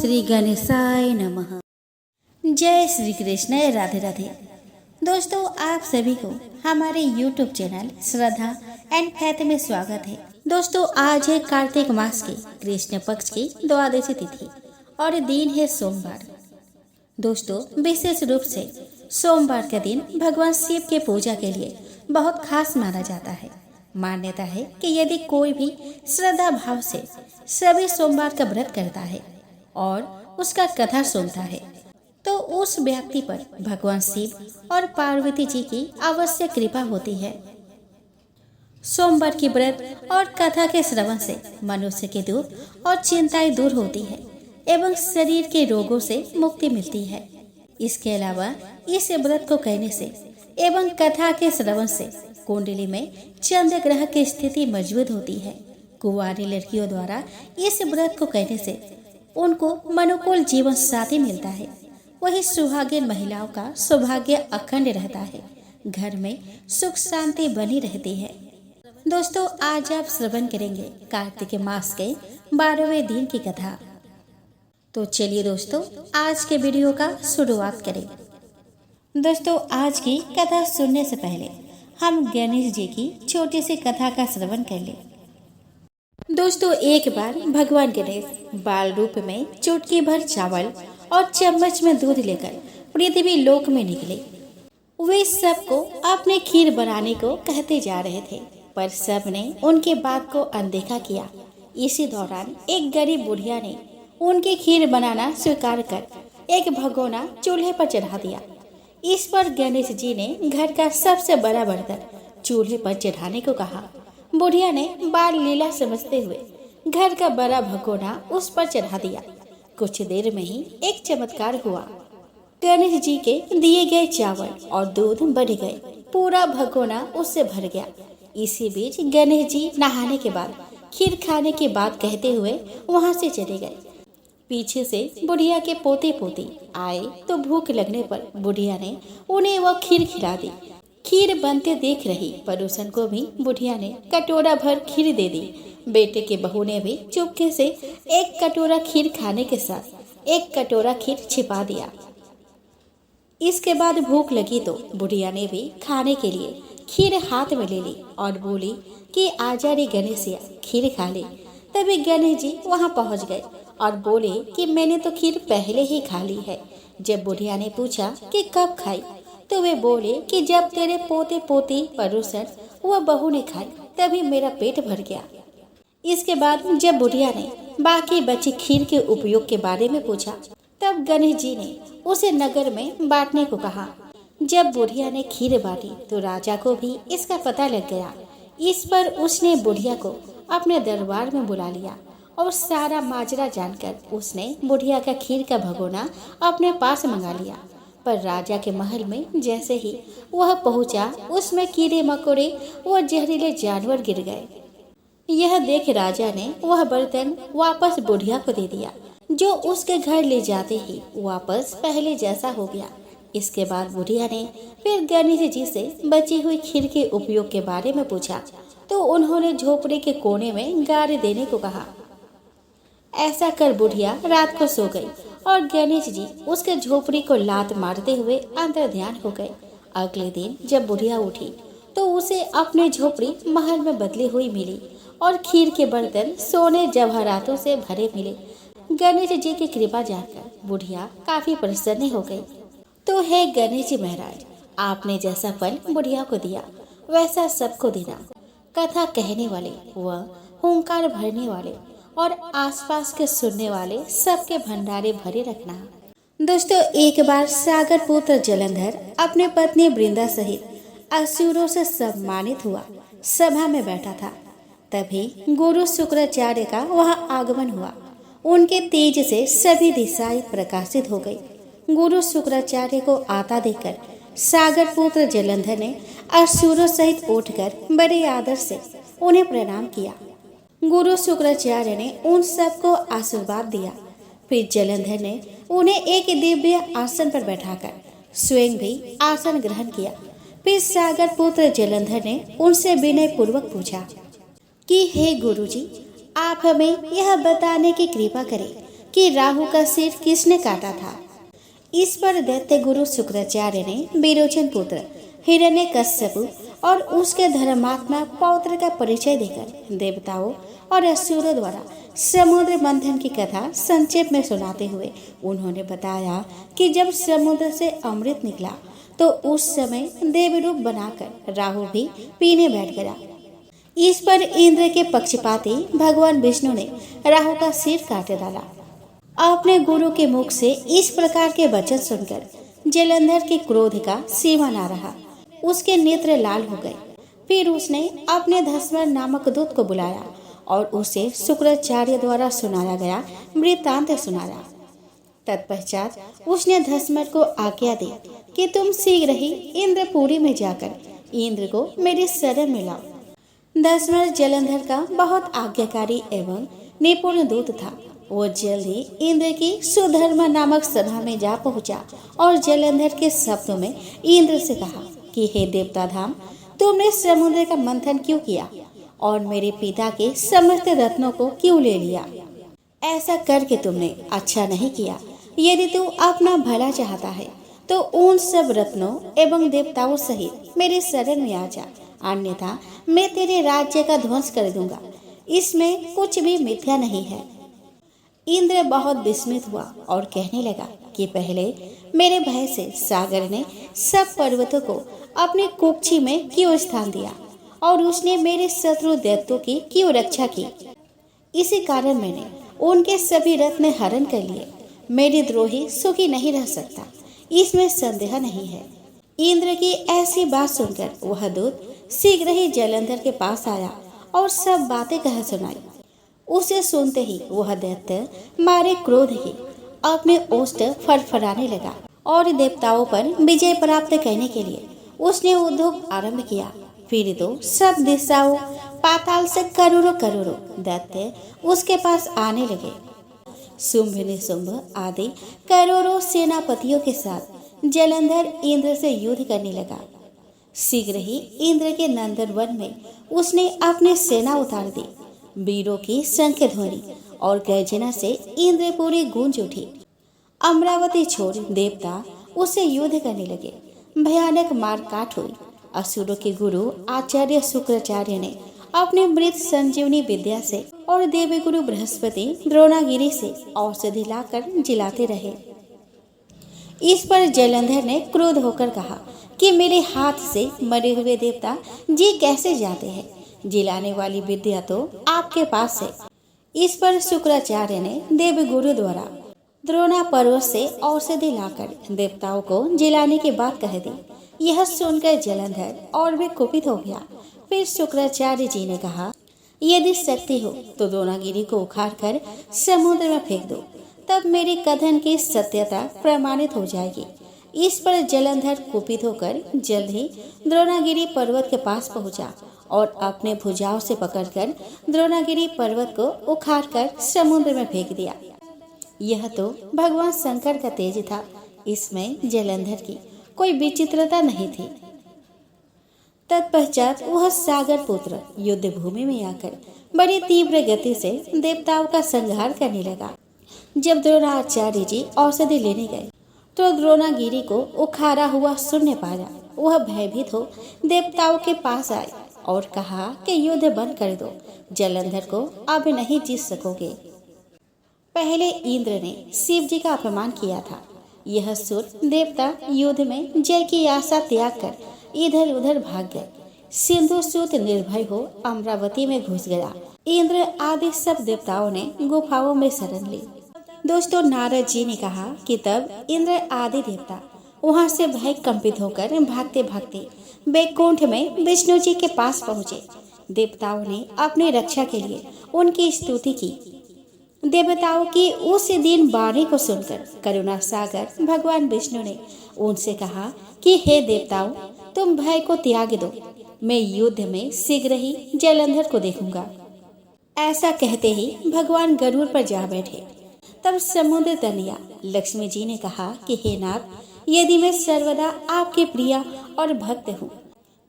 श्री गणेशाय नमः। जय श्री कृष्ण, राधे राधे। दोस्तों, आप सभी को हमारे YouTube channel Shraddha and faith में स्वागत है। दोस्तों, आज है कार्तिक मास की कृष्ण पक्ष की द्वादशी तिथि और दिन है सोमवार। दोस्तों, विशेष रूप से सोमवार के दिन भगवान शिव के पूजा के लिए बहुत खास माना जाता है। मान्यता है कि यदि कोई भी श्रद्धा भाव से सभी सोमवार का व्रत करता है और उसका कथा सुनता है तो उस व्यक्ति पर भगवान शिव और पार्वती जी की अवश्य कृपा होती है। सोमवार की व्रत और कथा के श्रवण से मनुष्य के दुख और चिंताएं दूर होती है एवं शरीर के रोगों से मुक्ति मिलती है। इसके अलावा इस व्रत को कहने से एवं कथा के श्रवण से कुंडली में चंद्र ग्रह की स्थिति मजबूत होती है। कुंवारी लड़कियों द्वारा इस व्रत को कहने से उनको मनोकूल जीवन साथी मिलता है। वही सुहागिन महिलाओं का सौभाग्य अखंड रहता है, घर में सुख शांति बनी रहती है। दोस्तों, आज आप श्रवण करेंगे कार्तिक मास के 12वें दिन की कथा। तो चलिए दोस्तों, आज के वीडियो का शुरुआत करें। दोस्तों, आज की कथा सुनने से पहले हम गणेश जी की छोटी सी कथा का श्रवण कर लें। दोस्तों, एक बार भगवान गणेश बाल रूप में चुटकी भर चावल और चम्मच में दूध लेकर पृथ्वी लोक में निकले। वे सबको अपने खीर बनाने को कहते जा रहे थे, पर सब ने उनकी बात को अनदेखा किया। इसी दौरान एक गरीब बुढ़िया ने उनकी खीर बनाना स्वीकार कर एक भगोना चूल्हे पर चढ़ा दिया। इस पर गणेश जी ने घर का सबसे बड़ा बर्तन चूल्हे पर चढ़ाने को कहा। बुढ़िया ने बाल लीला समझते हुए घर का बड़ा भगोना उस पर चढ़ा दिया। कुछ देर में ही एक चमत्कार हुआ। गणेश जी के दिए गए चावल और दूध बढ़ गए, पूरा भगोना उससे भर गया। इसी बीच गणेश जी नहाने के बाद खीर खाने की बात कहते हुए वहां से चले गए। पीछे से बुढ़िया के पोते पोती आए तो भूख लगने पर बुढ़िया ने उन्हें वह खीर खिला दी। खीर बनते देख रही पड़ोसन को भी बुढ़िया ने कटोरा भर खीर दे दी। बेटे के बहू ने भी चुपके से एक कटोरा खीर खाने के साथ एक कटोरा खीर छिपा दिया। इसके बाद भूख लगी तो बुढ़िया ने भी खाने के लिए खीर हाथ में ले ली और बोली कि आजा रे गणेशिया, खीर खा ले। तभी गणेश जी वहां पहुंच गए और बोले कि मैंने तो खीर पहले ही खा ली है। जब बुढ़िया ने पूछा कि कब खाई तो वे बोले कि जब तेरे पोते पोती पड़ोसन वह बहू ने खाई तभी मेरा पेट भर गया। इसके बाद जब बुढ़िया ने बाकी बची खीर के उपयोग के बारे में पूछा तब गणेश जी ने उसे नगर में बांटने को कहा। जब बुढ़िया ने खीर बांटी तो राजा को भी इसका पता लग गया। इस पर उसने बुढ़िया को अपने दरबार में बुला लिया और सारा माजरा जानकर उसने बुढ़िया का खीर का भगोना अपने पास मंगा लिया। पर राजा के महल में जैसे ही वह पहुंचा, उसमें कीड़े मकोड़े व जहरीले जानवर गिर गए। यह देख राजा ने वह बर्तन वापस बुढ़िया को दे दिया, जो उसके घर ले जाते ही वापस पहले जैसा हो गया। इसके बाद बुढ़िया ने फिर गणेश जी से बची हुई खीर के उपयोग के बारे में पूछा तो उन्होंने झोपड़ी के कोने में गाड़ देने को कहा। ऐसा कर बुढ़िया रात को सो गई और गणेश जी उसके झोपड़ी को लात मारते हुए अंतर ध्यान हो गए। अगले दिन जब बुढ़िया उठी तो उसे अपने झोपड़ी महल में बदली हुई मिली और खीर के बर्तन सोने जवाहरातों से भरे मिले। गणेश जी की कृपा जानकर बुढ़िया काफी प्रसन्न हो गई। तो हे गणेश जी महाराज, आपने जैसा फल बुढ़िया को दिया वैसा सबको देना। कथा कहने वाले व हुंकार भरने वाले और आसपास के सुनने वाले सबके भंडारे भरे रखना। दोस्तों, एक बार सागर पुत्र जलंधर अपने पत्नी वृंदा सहित असुरों से सम्मानित हुआ सभा में बैठा था। तभी गुरु शुक्राचार्य का वहां आगमन हुआ। उनके तेज से सभी दिशाएं प्रकाशित हो गई। गुरु शुक्राचार्य को आता देखकर सागर पुत्र जलंधर ने असुरों सहित उठकर बड़े आदर से उन्हें प्रणाम किया। गुरु शुक्राचार्य ने उन सबको आशीर्वाद दिया। फिर जलंधर ने उन्हें एक दिव्य आसन पर बैठाकर स्वयं भी आसन ग्रहण किया। फिर सागर पुत्र जलंधर ने उनसे विनय पूर्वक पूछा कि हे गुरुजी, आप हमें यह बताने की कृपा करें कि राहु का सिर किसने काटा था। इस पर दैत्य गुरु शुक्राचार्य ने विरोचन पुत्र हिरण्यकश्यप और उसके धर्मात्मा पौत्र का परिचय देकर देवताओं और असुरों द्वारा समुद्र मंथन की कथा संक्षेप में सुनाते हुए उन्होंने बताया कि जब समुद्र से अमृत निकला तो उस समय देव रूप बनाकर राहु भी पीने बैठ गया। इस पर इंद्र के पक्षपाती भगवान विष्णु ने राहु का सिर काट डाला। अपने गुरु के मुख से इस प्रकार के वचन सुनकर जलंधर के क्रोध का सीमा न रहा। उसके नेत्र लाल हो गए। फिर उसने अपने धस्मर नामक दूत को बुलाया और उसे शुक्राचार्य द्वारा सुनाया गया वृत्तांत सुनाया। तत्पश्चात उसने धस्मर को आज्ञा दी कि तुम शीघ्र ही इंद्रपुरी में जाकर इंद्र को मेरी शरण में लाओ। धस्मर जलंधर का बहुत आज्ञाकारी एवं निपुण दूत था। वो जल्द ही इंद्र की सुधर्मा नामक सभा में जा पहुंचा और जलंधर के शब्दों में इंद्र से कहा कि हे देवता धाम, तुमने समुद्र का मंथन क्यों किया और मेरे पिता के समस्त रत्नों को क्यों ले लिया? ऐसा करके तुमने अच्छा नहीं किया। यदि तू अपना भला चाहता है तो उन सब रत्नों एवं देवताओं सहित मेरे शरण में आ जा, अन्यथा मैं तेरे राज्य का ध्वंस कर दूंगा। इसमें कुछ भी मिथ्या नहीं है। इंद्र बहुत विस्मित हुआ और कहने लगा कि पहले मेरे भय से सागर ने सब पर्वतों को अपनी कुक्षी में क्यों स्थान दिया और उसने मेरे शत्रु दैत्यों की क्यों रक्षा की? इसी कारण मैंने उनके सभी रत्न हरण कर लिए। मेरे द्रोही सुखी नहीं रह सकता, इसमें संदेह नहीं है। इंद्र की ऐसी बात सुनकर वह दूत शीघ्र ही जलंधर के पास आया और सब बातें कह सुनाई। उसे सुनते ही वह दैत्य मारे क्रोध ही अपने ओष्ठ फड़फड़ाने लगा और देवताओं पर विजय प्राप्त करने के लिए उसने उद्योग आरंभ किया। फिर तो सब दिशाओं पाताल से करोड़ों करोड़ों दैत्य उसके पास आने लगे। शुंभ निशुंभ आदि करोड़ों सेनापतियों के साथ जलंधर इंद्र से युद्ध करने लगा। शीघ्र ही इंद्र के नंदन वन में उसने अपनी सेना उतार दी। वीरों की शंख ध्वनि और गर्जना से इंद्रपुरी गूंज उठी। अमरावती छोड़ देवता उससे युद्ध करने लगे। भयानक मारकाट हुई। असुरों के गुरु आचार्य शुक्राचार्य ने अपने मृत संजीवनी विद्या से और देवी गुरु बृहस्पति द्रोणागिरी से औषधि लाकर जिलाते रहे। इस पर जलंधर ने क्रोध होकर कहा कि मेरे हाथ से मरे हुए देवता जी कैसे जाते हैं? जिलाने वाली विद्या तो आपके पास है। इस पर शुक्राचार्य ने देव गुरु द्वारा द्रोणा पर्वत से औषधि लाकर देवताओं को जिलाने की बात कह दी। यह सुनकर जलंधर और भी कुपित हो गया। फिर शुक्राचार्य जी ने कहा, यदि शक्ति हो तो द्रोणागिरी को उखाड़कर समुद्र में फेंक दो, तब मेरे कथन की सत्यता प्रमाणित हो जाएगी। इस पर जलंधर कुपित होकर जल्द ही द्रोणागिरी पर्वत के पास पहुंचा और अपने भुजाओं से पकड़कर द्रोणागिरी पर्वत को उखाड़कर समुद्र में फेंक दिया। यह तो भगवान शंकर का तेज था। इसमें जलंधर की कोई विचित्रता नहीं थी। तत्पश्चात वह सागर पुत्र युद्ध भूमि में आकर बड़ी तीव्र गति से देवताओं का संहार करने लगा। जब द्रोणाचार्य जी औषधि लेने गए तो द्रोणागिरी को उखाड़ा हुआ सुनने पाया। वह भयभीत हो देवताओं के पास आए और कहा कि युद्ध बंद कर दो, जलंधर को अब नहीं जीत सकोगे। पहले इंद्र ने शिव जी का अपमान किया था। यह सुन देवता युद्ध में जय की आशा त्याग कर इधर उधर भाग गए। सिंधु सूत निर्भय हो अमरावती में घुस गया। इंद्र आदि सब देवताओं ने गुफाओं में शरण ली। दोस्तों, नारद जी ने कहा कि तब इंद्र आदि देवता वहां से भय कंपित होकर भागते भागते वैकुंठ में विष्णु जी के पास पहुँचे। देवताओं ने अपनी रक्षा के लिए उनकी स्तुति की। देवताओं की उस दिन वाणी को सुनकर करुणा सागर भगवान विष्णु ने उनसे कहा कि हे देवताओं, तुम भय को त्याग दो, मैं युद्ध में शीघ्र ही जलंधर को देखूंगा। ऐसा कहते ही भगवान गरुड़ पर जा बैठे। तब समुद्र तनया लक्ष्मी जी ने कहा कि हे नाथ, यदि मैं सर्वदा आपके प्रिया और भक्त हूँ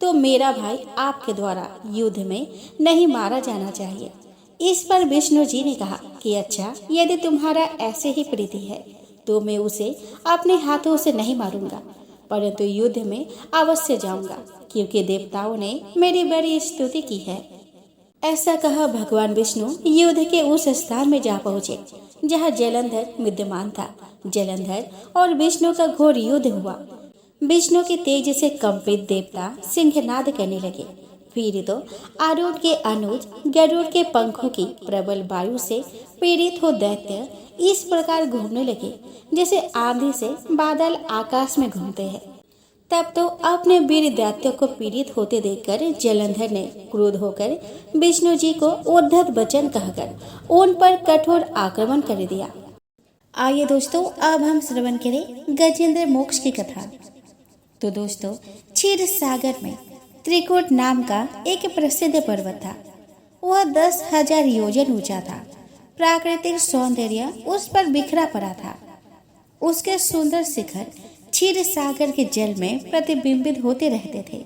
तो मेरा भाई आपके द्वारा युद्ध में नहीं मारा जाना चाहिए। इस पर विष्णु जी ने कहा कि अच्छा, यदि तुम्हारा ऐसे ही प्रीति है तो मैं उसे अपने हाथों से नहीं मारूंगा, परंतु युद्ध में अवश्य जाऊंगा, क्योंकि देवताओं ने मेरी बड़ी स्तुति की है। ऐसा कहा भगवान विष्णु युद्ध के उस स्थान में जा पहुंचे जहां जलंधर विद्यमान था। जलंधर और विष्णु का घोर युद्ध हुआ। विष्णु के तेज से कंपित देवता सिंहनाद करने लगे। फिर तो आरूढ़ के अनुज गरुड़ के पंखों की प्रबल वायु से पीड़ित हो दैत्य इस प्रकार घूमने लगे जैसे आंधी से बादल आकाश में घूमते हैं। तब तो अपने वीर दैत्यों को पीड़ित होते देखकर जलंधर ने क्रोध होकर विष्णु जी को उद्धत वचन कहकर उन पर कठोर आक्रमण कर दिया। आइए दोस्तों, अब हम श्रवण करें गजेंद्र मोक्ष की कथा। तो दोस्तों, क्षीर सागर में त्रिकुट नाम का एक प्रसिद्ध पर्वत था। वह 10,000 योजन ऊंचा था। प्राकृतिक सौंदर्य उस पर बिखरा पड़ा था। उसके सुंदर शिखर क्षीर सागर के जल में प्रतिबिंबित होते रहते थे।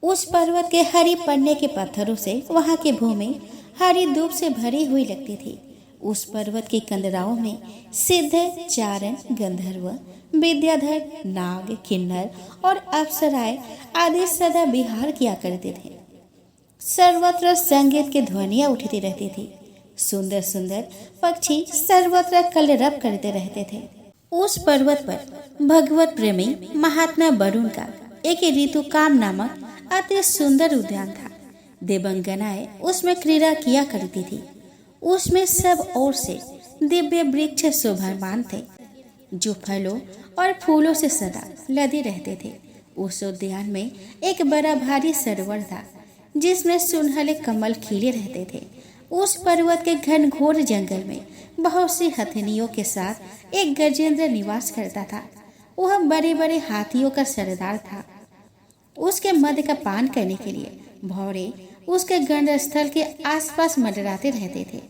उस पर्वत के हरी पन्ने के पत्थरों से वहां की भूमि हरी धूप से भरी हुई लगती थी। उस पर्वत की कंदराओं में सिद्ध, चारण, गंधर्व, विद्याधर, नाग, किन्नर और अप्सराएं आदि सदा विहार किया करते थे। सर्वत्र संगीत की ध्वनियां उठती रहती थी। सुंदर सुंदर पक्षी सर्वत्र कलरव करते रहते थे। उस पर्वत पर भगवत प्रेमी महात्मा वरुण का एक ऋतुकाम नामक अति सुंदर उद्यान था। देवंगनाएं उसमें क्रीड़ा किया करती थी। उसमें सब ओर से दिव्य वृक्ष शोभायमान थे, जो फलों और फूलों से सदा लदे रहते थे। उस उद्यान में एक बड़ा भारी सरोवर था, जिसमें सुनहले कमल खिले रहते थे। उस पर्वत के घनघोर जंगल में बहुत सी हथिनियों के साथ एक गजेंद्र निवास करता था। वह बड़े बड़े हाथियों का सरदार था। उसके मद का पान करने के लिए भौरे उसके गंड स्थल के आसपास मंडराते रहते थे।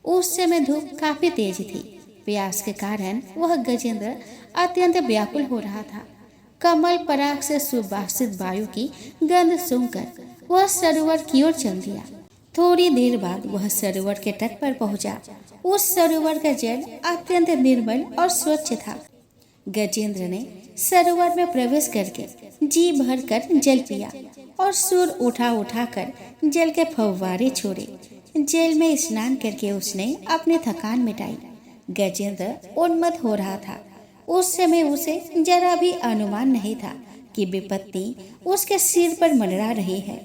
उस समय धूप काफी तेज थी। प्यास के कारण वह गजेंद्र अत्यंत व्याकुल हो रहा था। कमल पराग से सुवासित वायु की गंध सूंघकर वह सरोवर की ओर चल दिया। थोड़ी देर बाद वह सरोवर के तट पर पहुंचा। उस सरोवर का जल अत्यंत निर्मल और स्वच्छ था। गजेंद्र ने सरोवर में प्रवेश करके जी भरकर जल पिया और सुर उठा उठाकर जल के फव्वारे छोड़े। जल में स्नान करके उसने अपनी थकान मिटाई। गजेंद्र उन्मत्त हो रहा था। उस समय उसे जरा भी अनुमान नहीं था कि विपत्ति उसके सिर पर मंडरा रही है।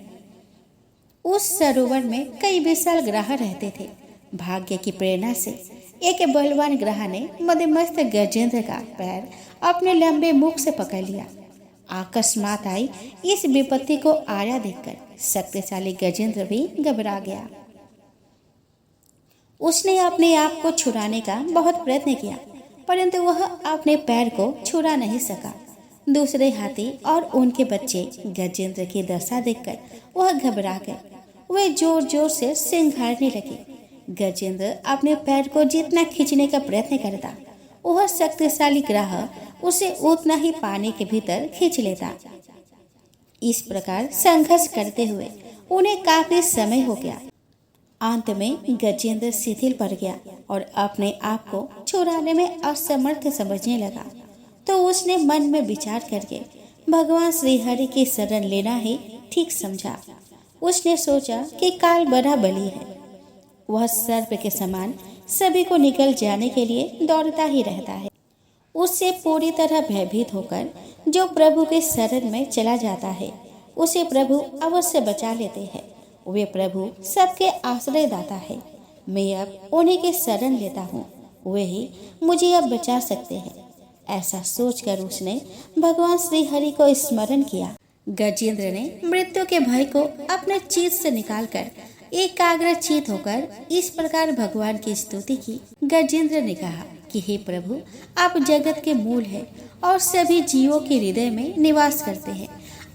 उस सरोवर में कई विशाल ग्रह रहते थे। भाग्य की प्रेरणा से एक बलवान ग्रह ने मदमस्त गजेंद्र का पैर अपने लंबे मुख से पकड़ लिया। अकस्मात आई इस विपत्ति को आया देखकर शक्तिशाली गजेंद्र भी घबरा गया। उसने अपने आप को छुड़ाने का बहुत प्रयत्न किया, परंतु वह अपने पैर को छुड़ा नहीं सका। दूसरे हाथी और उनके बच्चे गजेंद्र की दशा देखकर वह घबरा गए। वे जोर जोर से सिंघाड़ने लगे। गजेंद्र अपने पैर को जितना खींचने का प्रयत्न करता, वह शक्तिशाली ग्रह उसे उतना ही पानी के भीतर खींच लेता। इस प्रकार संघर्ष करते हुए उन्हें काफी समय हो गया। अंत में गजेंद्र शिथिल पड़ गया और अपने आप को छुड़ाने में असमर्थ समझने लगा। तो उसने मन में विचार करके भगवान श्री हरि की शरण लेना ही ठीक समझा। उसने सोचा कि काल बड़ा बली है। वह सर्प के समान सभी को निकल जाने के लिए दौड़ता ही रहता है। उससे पूरी तरह भयभीत होकर जो प्रभु के शरण में चला जाता है, उसे प्रभु अवश्य बचा लेते हैं। वे प्रभु सबके आश्रयदाता है। मैं अब उन्हीं के शरण लेता हूँ, वे ही मुझे अब बचा सकते हैं। ऐसा सोचकर उसने भगवान श्री हरि को स्मरण किया। गजेंद्र ने मृत्यु के भय को अपने चित्त से निकालकर एकाग्र चित्त होकर इस प्रकार भगवान की स्तुति की। गजेंद्र ने कहा कि हे प्रभु, आप जगत के मूल हैं और सभी जीवों के हृदय में निवास करते हैं।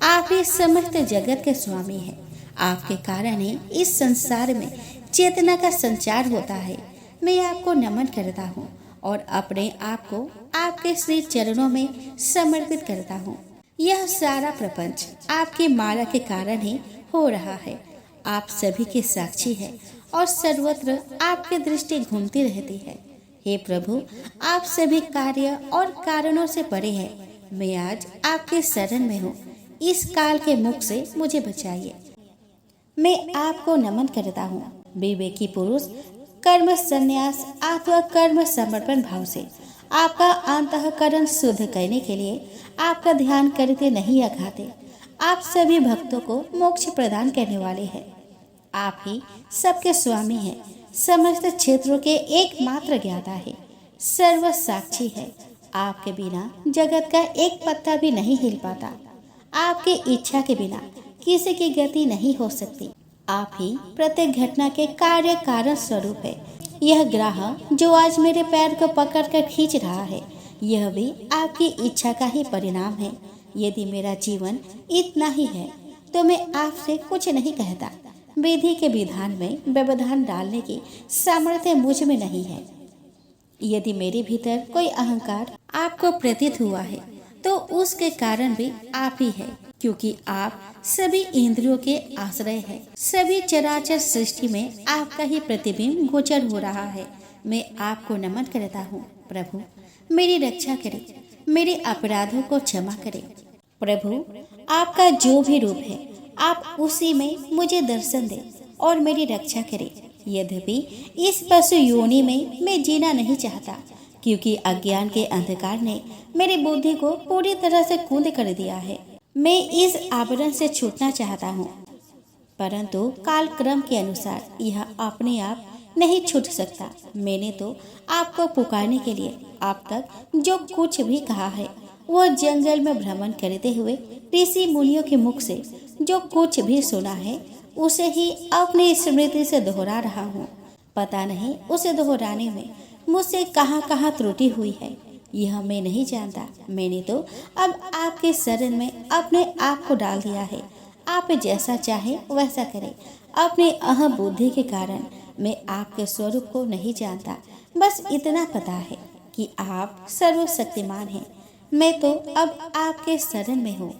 आप ही समस्त जगत के स्वामी हैं। आपके कारण ही इस संसार में चेतना का संचार होता है। मैं आपको नमन करता हूँ और अपने आप को आपके श्री चरणों में समर्पित करता हूँ। यह सारा प्रपंच आपकी माया के कारण ही हो रहा है। आप सभी के साक्षी हैं और सर्वत्र आपकी दृष्टि घूमती रहती है। हे प्रभु, आप सभी कार्य और कारणों से परे हैं। मैं आज आपके शरण में हूँ। इस काल के मुख से मुझे बचाइए। मैं आपको नमन करता हूँ। विवेकी पुरुष कर्म संन्यास अथवा कर्म समर्पण भाव से आपका अंतःकरण शुद्ध करने के लिए आपका ध्यान करते नहीं अघाते। आप सभी भक्तों को मोक्ष प्रदान करने वाले हैं। आप ही सबके स्वामी हैं, समस्त क्षेत्रों के एकमात्र ज्ञाता है, सर्व साक्षी है। आपके बिना जगत का एक पत्ता भी नहीं हिल पाता। आपकी इच्छा के बिना किसी की गति नहीं हो सकती। आप ही प्रत्येक घटना के कार्य कारण स्वरूप है। यह ग्राह जो आज मेरे पैर को पकड़कर खींच रहा है, यह भी आपकी इच्छा का ही परिणाम है। यदि मेरा जीवन इतना ही है तो मैं आपसे कुछ नहीं कहता। विधि के विधान में व्यवधान डालने की सामर्थ्य मुझ में नहीं है। यदि मेरे भीतर कोई अहंकार आपको प्रतीत हुआ है तो उसके कारण भी आप ही है, क्योंकि आप सभी इंद्रियों के आश्रय है। सभी चराचर सृष्टि में आपका ही प्रतिबिंब गोचर हो रहा है। मैं आपको नमन करता हूँ। प्रभु, मेरी रक्षा करे, मेरे अपराधों को क्षमा करे। प्रभु, आपका जो भी रूप है आप उसी में मुझे दर्शन दे और मेरी रक्षा करे। यद्यपि इस पशु योनि में मैं जीना नहीं चाहता, क्योंकि अज्ञान के अंधकार ने मेरी बुद्धि को पूरी तरह से कूद कर दिया है। मैं इस आवरण से छूटना चाहता हूँ, परंतु काल क्रम के अनुसार यह अपने आप नहीं छूट सकता। मैंने तो आपको पुकारने के लिए अब तक जो कुछ भी कहा है, वह जंगल में भ्रमण करते हुए ऋषि मुनियों के मुख से जो कुछ भी सुना है, उसे ही अपनी स्मृति से दोहरा रहा हूँ। पता नहीं उसे दोहराने में मुझसे कहाँ कहाँ त्रुटि हुई है, यह मैं नहीं जानता। मैंने तो अब आपके शरण में अपने आप को डाल दिया है। आप जैसा चाहे वैसा करें। अपने अहम बुद्धि के कारण मैं आपके स्वरूप को नहीं जानता। बस इतना पता है कि आप सर्वशक्तिमान हैं। मैं तो अब आपके शरण में हूँ।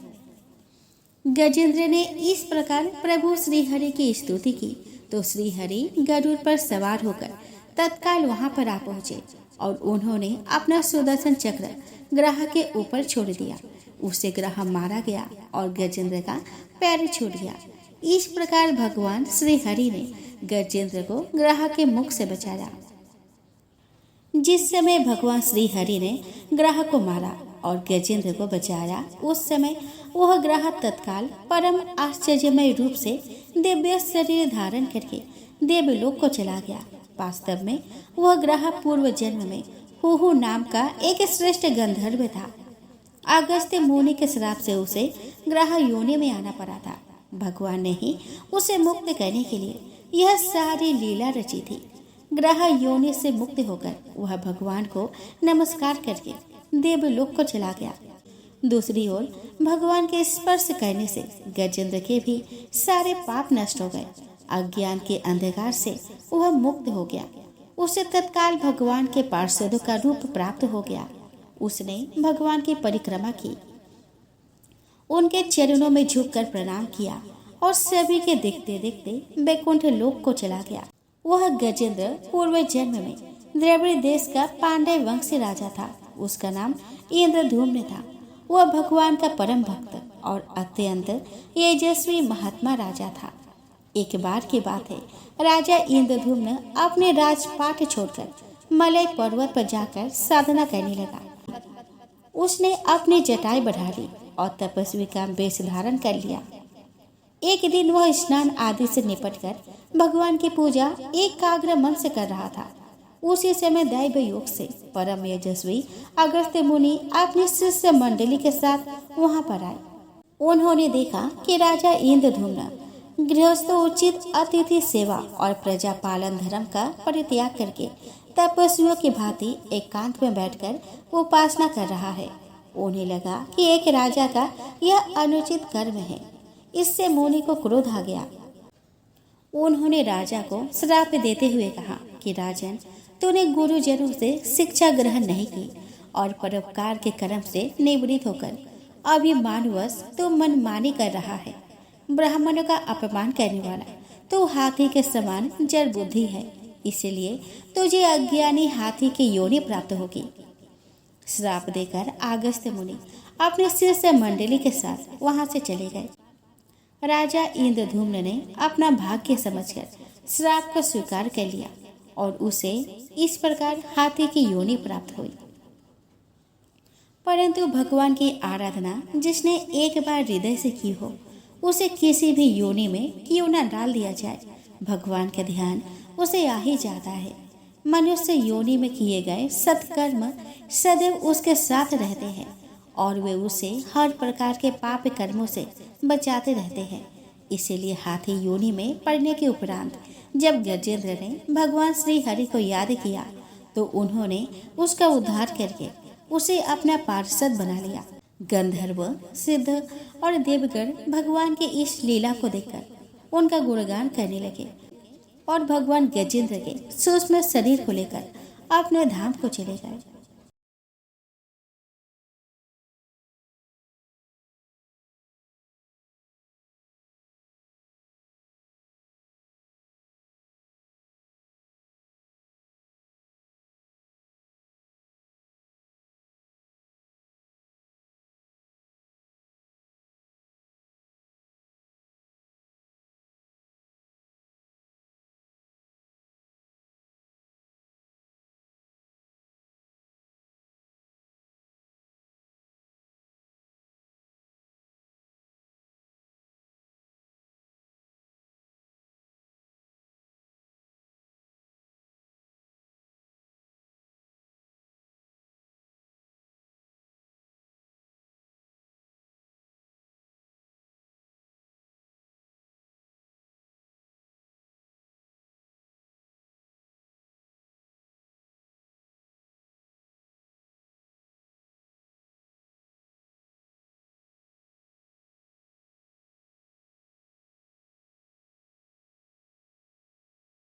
गजेंद्र ने इस प्रकार प्रभु श्रीहरि की स्तुति की तो श्रीहरि गरुड़ पर सवार होकर तत्काल वहां पर आ पहुंचे और उन्होंने अपना सुदर्शन चक्र ग्रह के ऊपर छोड़ दिया। उसे ग्रह मारा गया और गजेंद्र का पैर छूट गया। इस प्रकार भगवान श्रीहरि ने गजेंद्र को ग्रह के मुख से बचाया। जिस समय भगवान श्रीहरि ने ग्रह को मारा और गजेंद्र को बचाया, उस समय वह ग्रह तत्काल परम आश्चर्यमय रूप से दिव्य शरीर धारण करके देवलोक को चला गया। वास्तव में वह ग्रह पूर्व जन्म में हुहु नाम का एक श्रेष्ठ गंधर्व था। अगस्त्य मुनि के श्राप से उसे ग्रह योनि में आना पड़ा था। भगवान ने ही उसे मुक्त करने के लिए यह सारी लीला रची थी। ग्रह योनि से मुक्त होकर वह भगवान को नमस्कार करके देवलोक को चला गया। दूसरी ओर भगवान के स्पर्श करने से गजेंद्र के भी सारे पाप नष्ट हो गए। अज्ञान के अंधकार से वह मुक्त हो गया। उसे तत्काल भगवान के पार्षदों का रूप प्राप्त हो गया। उसने भगवान की परिक्रमा की, उनके चरणों में झुककर प्रणाम किया और सभी के देखते देखते वैकुंठ लोक को चला गया। वह गजेंद्र पूर्व जन्म में द्रविड़ देश का पांडव वंशी राजा था। उसका नाम इंद्रधूम्न था। वह भगवान का परम भक्त और अत्यंत तेजस्वी महात्मा राजा था। एक बार की बात है, राजा इंद्रधूम्न अपने राजपाट छोड़कर मलय पर्वत पर जाकर साधना करने लगा। उसने अपनी जटाई बढ़ा ली और तपस्वी का वेश धारण कर लिया। एक दिन वह स्नान आदि से निपटकर भगवान की पूजा एकाग्र मन से कर रहा था। उसी समय दैव योग से परम यशस्वी अगस्त्य मुनि अपनी शिष्य मंडली के साथ वहां पर आए। उन्होंने देखा कि राजा इंद्रधूम्न गृहस्थोचित अतिथि सेवा और प्रजा पालन धर्म का परित्याग करके तपस्वियों की भांति एकांत में बैठकर उपासना कर रहा है। उन्हें लगा कि एक राजा का यह अनुचित कर्म है। इससे मुनि को क्रोध आ गया। उन्होंने राजा को श्राप देते हुए कहा कि राजन, तूने गुरुजनों से शिक्षा ग्रहण नहीं की और परोपकार के कर्म से निवृत्त होकर अभिमानवश तू मनमानी कर रहा है। ब्राह्मणों का अपमान करने वाला तू हाथी के समान जड़ बुद्धि है, इसलिए तुझे अज्ञानी हाथी की योनि प्राप्त होगी। श्राप देकर अगस्त्य मुनि अपने शिष्य मंडली के साथ वहां से चले गए। राजा इंद्रधूम्न ने अपना भाग्य समझकर श्राप को स्वीकार कर लिया और उसे इस प्रकार हाथी की योनि प्राप्त हुई। परंतु भगवान की आराधना जिसने एक बार हृदय से की हो, उसे किसी भी योनि में क्यों न डाल दिया जाए, भगवान का ध्यान उसे आ ही जाता है। मनुष्य योनि में किए गए सत्कर्म सदैव उसके साथ रहते हैं और वे उसे हर प्रकार के पाप कर्मों से बचाते रहते हैं। इसीलिए हाथी योनि में पड़ने के उपरांत जब गजेंद्र ने भगवान श्री हरि को याद किया तो उन्होंने उसका उद्धार करके उसे अपना पार्षद बना लिया। गंधर्व, सिद्ध और देवगण भगवान की इस लीला को देखकर उनका गुणगान करने लगे और भगवान गजेंद्र के सूक्ष्म शरीर को लेकर अपने धाम को चले गए।